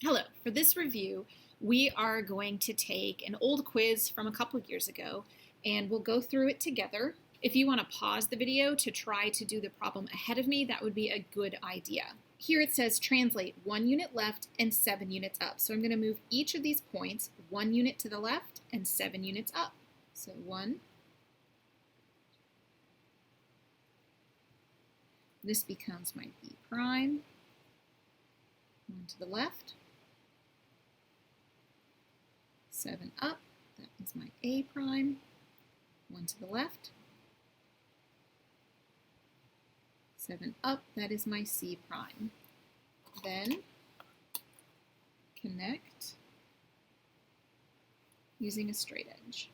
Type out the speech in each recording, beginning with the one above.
Hello. For this review, we are going to take an old quiz from a couple years ago and we'll go through it together. If you want to pause the video to try to do the problem ahead of me, that would be a good idea. Here it says translate 1 unit left and 7 units up. So I'm going to move each of these points 1 unit to the left and 7 units up. So 1. This becomes my B prime. 1 to the left. 7 up, that is my A prime, 1 to the left, 7 up, that is my C prime. Then connect using a straight edge.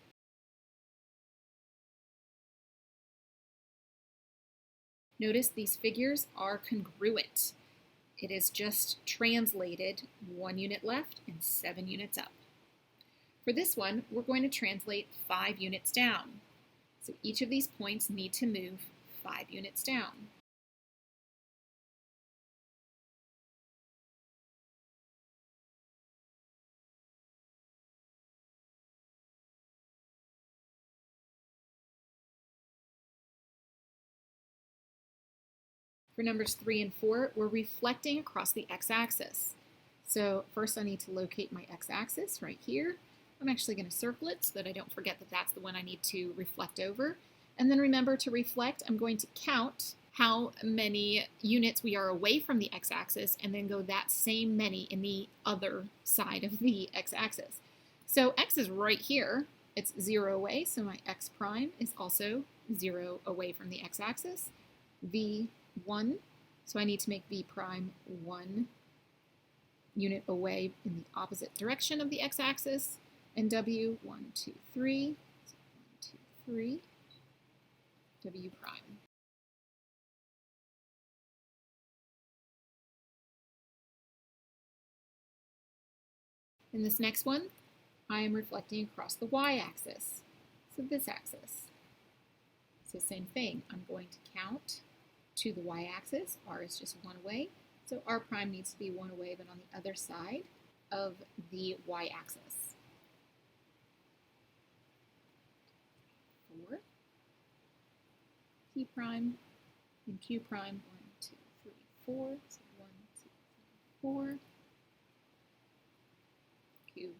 Notice these figures are congruent. It is just translated 1 unit left and 7 units up. For this one, we're going to translate 5 units down. So each of these points need to move 5 units down. For numbers 3 and 4, we're reflecting across the x-axis. So first I need to locate my x-axis right here. I'm actually going to circle it so that I don't forget that that's the one I need to reflect over. And then remember to reflect, I'm going to count how many units we are away from the x-axis and then go that same many in the other side of the x-axis. So x is right here. It's 0 away, so my x prime is also 0 away from the x-axis. V 1, so I need to make V prime 1 unit away in the opposite direction of the x-axis, and W 1, 2, 3, so 1, 2, 3, W prime. In this next one, I am reflecting across the y-axis, so this axis. So same thing, I'm going to count to the y-axis. R is just 1 away, so R prime needs to be 1 away, but on the other side of the y-axis. 4, P prime, and Q prime, 1, 2, 3, 4, so 1, 2, 3, 4, Q.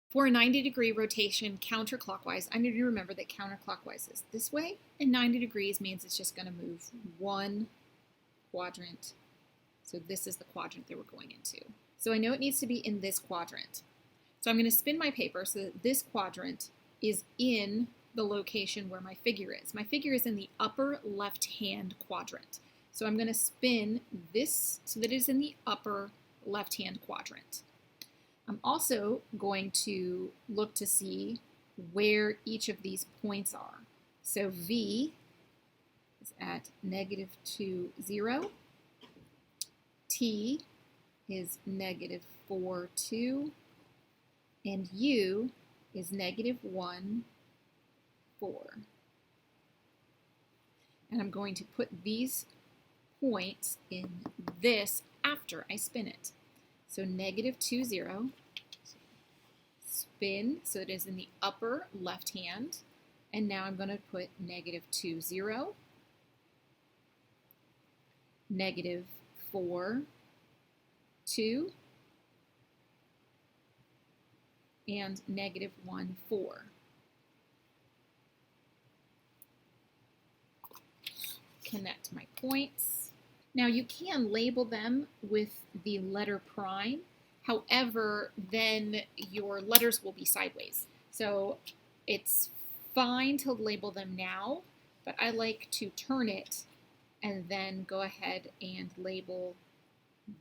For a 90-degree rotation counterclockwise, I need to remember that counterclockwise is this way, and 90 degrees means it's just going to move 1 quadrant. So this is the quadrant that we're going into. So I know it needs to be in this quadrant. So I'm going to spin my paper so that this quadrant is in the location where my figure is. My figure is in the upper left-hand quadrant. So I'm going to spin this so that it is in the upper left-hand quadrant. I'm also going to look to see where each of these points are. So V is at -2, 0. T is -4, 2. And U is -1, 4. And I'm going to put these points in this after I spin it. So -2, 0, spin, so it is in the upper left hand, and now I'm going to put -2, 0, -4, 2, and -1, 4. Connect my points. Now you can label them with the letter prime, however, then your letters will be sideways. So it's fine to label them now, but I like to turn it and then go ahead and label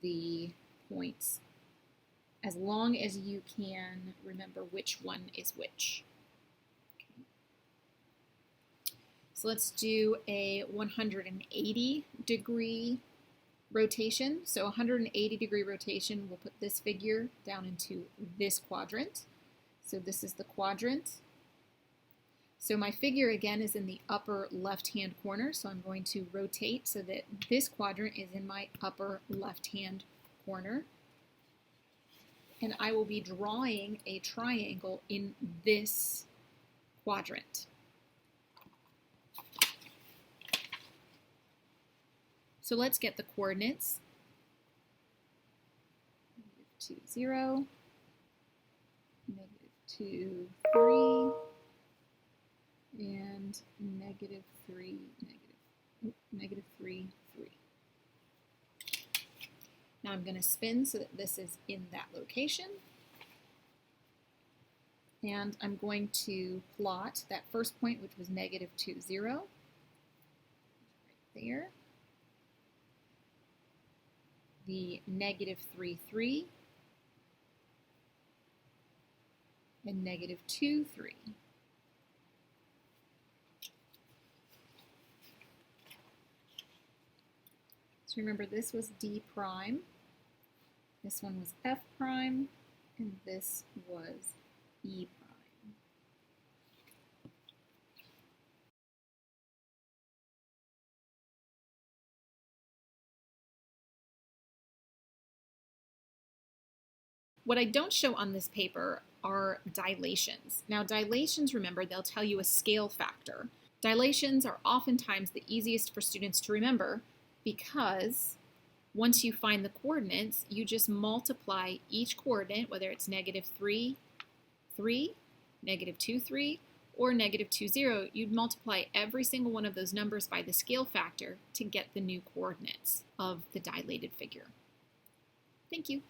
the points as long as you can remember which one is which. So let's do a 180-degree rotation. So 180-degree rotation, we'll put this figure down into this quadrant. So this is the quadrant. So my figure again is in the upper left-hand corner, so I'm going to rotate so that this quadrant is in my upper left-hand corner. And I will be drawing a triangle in this quadrant. So let's get the coordinates. -2, 0, -2, 3, and -3, -3, 3. Now I'm going to spin so that this is in that location. And I'm going to plot that first point, which was -2, 0, right there. The -3, 3, and -2, 3. So remember, this was D prime, this one was F prime, and this was E prime. What I don't show on this paper are dilations. Now dilations, remember, they'll tell you a scale factor. Dilations are oftentimes the easiest for students to remember because once you find the coordinates, you just multiply each coordinate, whether it's -3, 3, -2, 3, or -2, 0, you'd multiply every single one of those numbers by the scale factor to get the new coordinates of the dilated figure. Thank you.